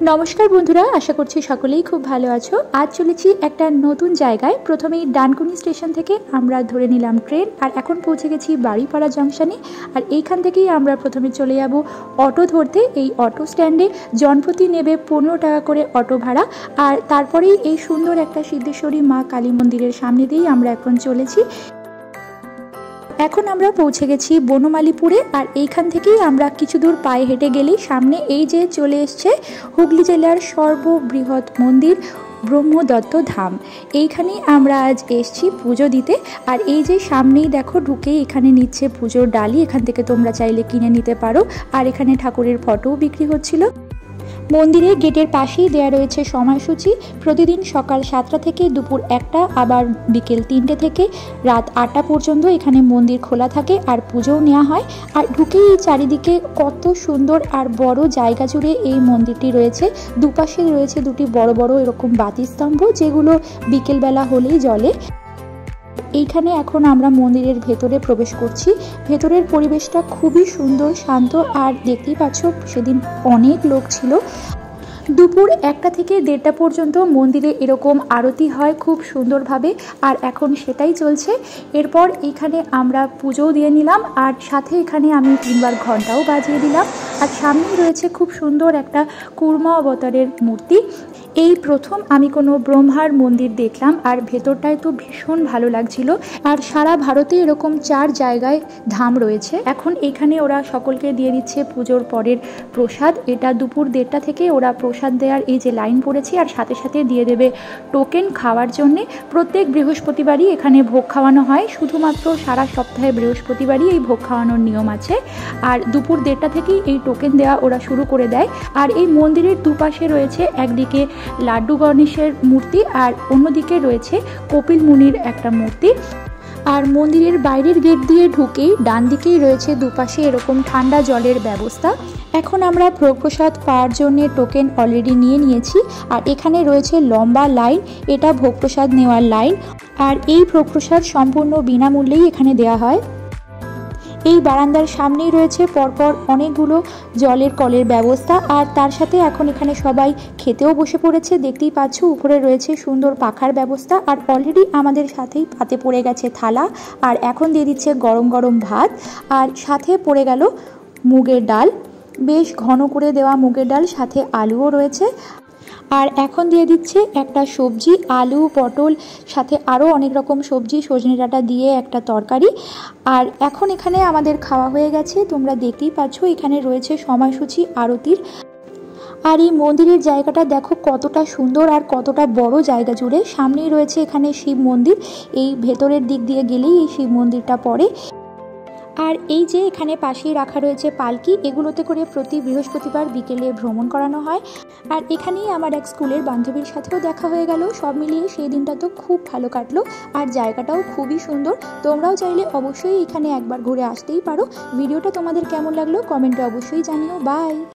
নমস্কার বন্ধুরা, আশা করছি সকলেই খুব ভালো আছো। আজ চলেছি একটা নতুন জায়গায়। প্রথমেই ডানকুনি স্টেশন থেকে আমরা ধরে নিলাম ট্রেন, আর এখন পৌঁছে গেছি বাড়িপাড়া জংশনে। আর এইখান থেকেই আমরা প্রথমে চলে যাব অটো ধরতে। এই অটো স্ট্যান্ডে জনপ্রতি নেবে 15 টাকা করে অটো ভাড়া। আর তারপরেই এই সুন্দর একটা সিদ্ধেশ্বরী মা কালী মন্দিরের সামনে দিয়েই আমরা এখন চলেছি। এখন আমরা পৌঁছে গেছি বনমালীপুরে, আর এইখান থেকেই আমরা কিছু দূর পায়ে হেঁটে গেলেই সামনে এই যে চলে এসছে হুগলি জেলার সর্ববৃহৎ মন্দির ব্রহ্মদত্ত ধাম। এইখানেই আমরা আজ এসছি পুজো দিতে। আর এই যে সামনেই দেখো ঢুকেই এখানে নিচ্ছে পুজোর ডালি, এখান থেকে তোমরা চাইলে কিনে নিতে পারো। আর এখানে ঠাকুরের ফটোও বিক্রি হচ্ছিল। মন্দিরের গেটের পাশেই দেয়া রয়েছে সময়সূচি। প্রতিদিন সকাল 7টা থেকে দুপুর 1টা, আবার বিকেল 3টে থেকে রাত 8টা পর্যন্ত এখানে মন্দির খোলা থাকে আর পুজোও নেওয়া হয়। আর ঢুকেই চারিদিকে কত সুন্দর আর বড় জায়গা জুড়ে এই মন্দিরটি রয়েছে। দুপাশে রয়েছে দুটি বড় বড় এরকম বাতিস্তম্ভ, যেগুলো বিকেলবেলা হলেই জ্বলে। এইখানে এখন আমরা মন্দিরের ভেতরে প্রবেশ করছি। ভেতরের পরিবেশটা খুবই সুন্দর, শান্ত। আর দেখতেই পাচ্ছ সেদিন অনেক লোক ছিল। দুপুর 1টা থেকে 1:30টা পর্যন্ত মন্দিরে এরকম আরতি হয় খুব সুন্দরভাবে, আর এখন সেটাই চলছে। এরপর এইখানে আমরা পুজোও দিয়ে নিলাম, আর সাথে এখানে আমি 3বার ঘন্টাও বাজিয়ে দিলাম। আর সামনেই রয়েছে খুব সুন্দর একটা কুর্মা অবতারের মূর্তি। এই প্রথম আমি কোনো ব্রহ্মার মন্দির দেখলাম, আর ভেতরটায় তো ভীষণ ভালো লাগছিল। আর সারা ভারতে এরকম 4 জায়গায় ধাম রয়েছে। এখন এখানে ওরা সকলকে দিয়ে দিচ্ছে পুজোর পরের প্রসাদ। এটা দুপুর 1:30টা থেকে ওরা প্রসাদ দেওয়ার এই যে লাইন পড়েছে, আর সাথে সাথে দিয়ে দেবে টোকেন খাওয়ার জন্যে। প্রত্যেক বৃহস্পতিবারই এখানে ভোগ খাওয়ানো হয়, শুধুমাত্র সারা সপ্তাহে বৃহস্পতিবারই এই ভোগ খাওয়ানোর নিয়ম আছে। আর দুপুর 1:30টা থেকেই এই টোকেন দেওয়া ওরা শুরু করে দেয়। আর এই মন্দিরের দুপাশে রয়েছে একদিকে লাড্ডু গণেশের মূর্তি, আর অন্যদিকে রয়েছে কপিল মুনির একটা মূর্তি। আর মন্দিরের বাইরের গেট দিয়ে ঢুকেই ডান দিকেই রয়েছে দুপাশে এরকম ঠান্ডা জলের ব্যবস্থা। এখন আমরা ভোগ প্রসাদ পাওয়ার জন্য টোকেন অলরেডি নিয়ে নিয়েছি, আর এখানে রয়েছে লম্বা লাইন, এটা ভোগ প্রসাদ নেওয়ার লাইন। আর এই ভোগ প্রসাদ সম্পূর্ণ বিনামূল্যেই এখানে দেওয়া হয়। এই বারান্দার সামনেই রয়েছে পরপর অনেকগুলো জলের কলের ব্যবস্থা, আর তার সাথে এখন এখানে সবাই খেতেও বসে পড়েছে। দেখতেই পাচ্ছ উপরে রয়েছে সুন্দর পাখার ব্যবস্থা। আর অলরেডি আমাদের সাথেই পাতে পড়ে গেছে থালা, আর এখন দিয়ে দিচ্ছে গরম গরম ভাত, আর সাথে পড়ে গেল মুগের ডাল, বেশ ঘন করে দেওয়া মুগের ডাল, সাথে আলুও রয়েছে। আর এখন দিয়ে দিচ্ছে একটা সবজি, আলু পটল, সাথে আরও অনেক রকম সবজি, সজনে ডাঁটা দিয়ে একটা তরকারি। আর এখন এখানে আমাদের খাওয়া হয়ে গেছে। তোমরা দেখতেই পাচ্ছ এখানে রয়েছে সময়সূচি আরতির। আর এই মন্দিরের জায়গাটা দেখো কতটা সুন্দর আর কতটা বড় জায়গা জুড়ে। সামনেই রয়েছে এখানে শিব মন্দির, এই ভেতরের দিক দিয়ে গেলেই এই শিব মন্দিরটা পড়ে। আর এই যে এখানে পাশেই রাখা রয়েছে পালকি, এগুলোতে করে প্রতি বৃহস্পতিবার বিকেলে ভ্রমণ করানো হয়। আর এখানেই আমার এক স্কুলের বান্ধবীর সাথেও দেখা হয়ে গেল। সব মিলিয়ে সেই দিনটা তো খুব ভালো কাটলো, আর জায়গাটাও খুবই সুন্দর। তোমরাও চাইলে অবশ্যই এখানে একবার ঘুরে আসতেই পারো। ভিডিওটা তোমাদের কেমন লাগলো কমেন্টে অবশ্যই জানিও। বাই।